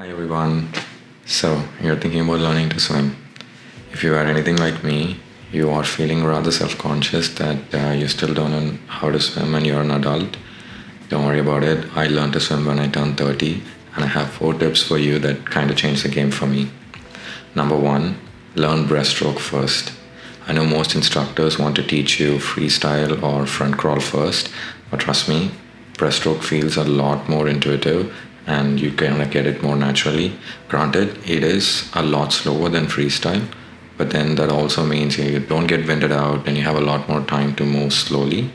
Hi everyone. So, you're thinking about learning to swim. If you are anything like me, you are feeling rather self conscious that you still don't know how to swim when you're an adult. Don't worry about it. I learned to swim when I turned 30, and I have 4 tips for you that kind of changed the game for me. Number one, learn breaststroke first. I know most instructors want to teach you freestyle or front crawl first, but trust me, breaststroke feels a lot more intuitive and you can get it more naturally. Granted, it is a lot slower than freestyle, but then that also means you don't get winded out and you have a lot more time to move slowly.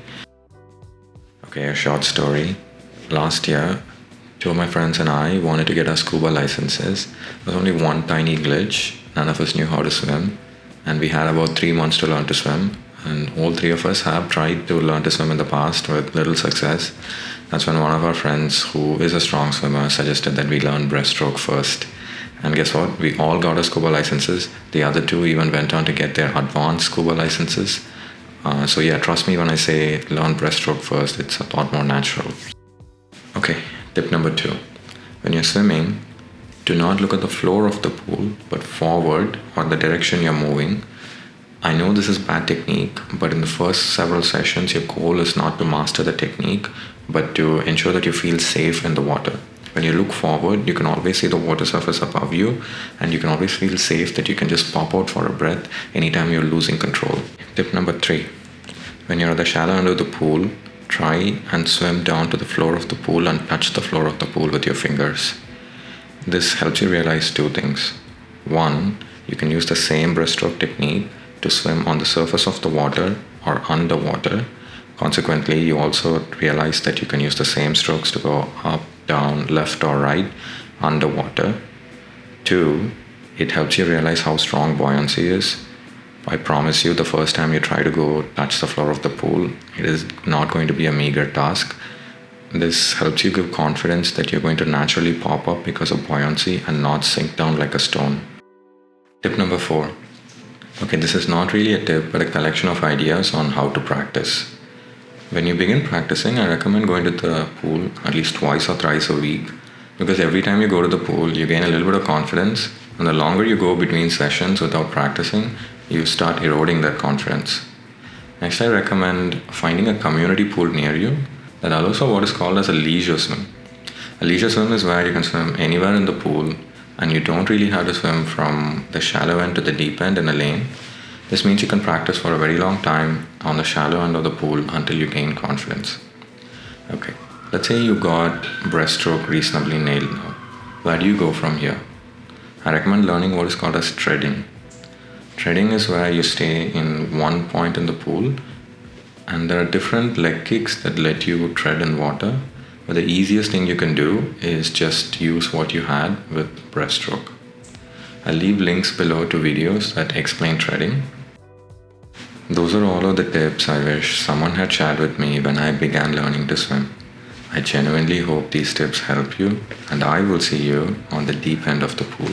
Okay, a short story. Last year, two of my friends and I wanted to get our scuba licenses. There was only one tiny glitch. None of us knew how to swim, and we had about 3 months to learn to swim. And all three of us have tried to learn to swim in the past with little success. That's when one of our friends, who is a strong swimmer, suggested that we learn breaststroke first. And guess what? We all got our scuba licenses. The other two even went on to get their advanced scuba licenses. So yeah, trust me when I say learn breaststroke first, it's a lot more natural. Okay, tip number two. When you're swimming, do not look at the floor of the pool, but forward or the direction you're moving. I know this is bad technique, but in the first several sessions, your goal is not to master the technique, but to ensure that you feel safe in the water. When you look forward, you can always see the water surface above you, and you can always feel safe that you can just pop out for a breath anytime you're losing control. Tip number three. When you're at the shallow end of the pool, try and swim down to the floor of the pool and touch the floor of the pool with your fingers. This helps you realize two things. One, you can use the same breaststroke technique to swim on the surface of the water or underwater. Consequently, you also realize that you can use the same strokes to go up, down, left, or right underwater. Two, it helps you realize how strong buoyancy is. I promise you, the first time you try to go touch the floor of the pool, it is not going to be a meager task. This helps you give confidence that you're going to naturally pop up because of buoyancy and not sink down like a stone. Tip number four. Okay, this is not really a tip, but a collection of ideas on how to practice. When you begin practicing, I recommend going to the pool at least twice or thrice a week, because every time you go to the pool, you gain a little bit of confidence, and the longer you go between sessions without practicing, you start eroding that confidence. Next, I recommend finding a community pool near you that allows for what is called as a leisure swim. A leisure swim is where you can swim anywhere in the pool and you don't really have to swim from the shallow end to the deep end in a lane. This means you can practice for a very long time on the shallow end of the pool until you gain confidence. Okay, let's say you got breaststroke reasonably nailed now. Where do you go from here? I recommend learning what is called as treading. Treading is where you stay in one point in the pool, and there are different leg kicks that let you tread in water. But the easiest thing you can do is just use what you had with breaststroke. I'll leave links below to videos that explain treading. Those are all of the tips I wish someone had shared with me when I began learning to swim. I genuinely hope these tips help you, and I will see you on the deep end of the pool.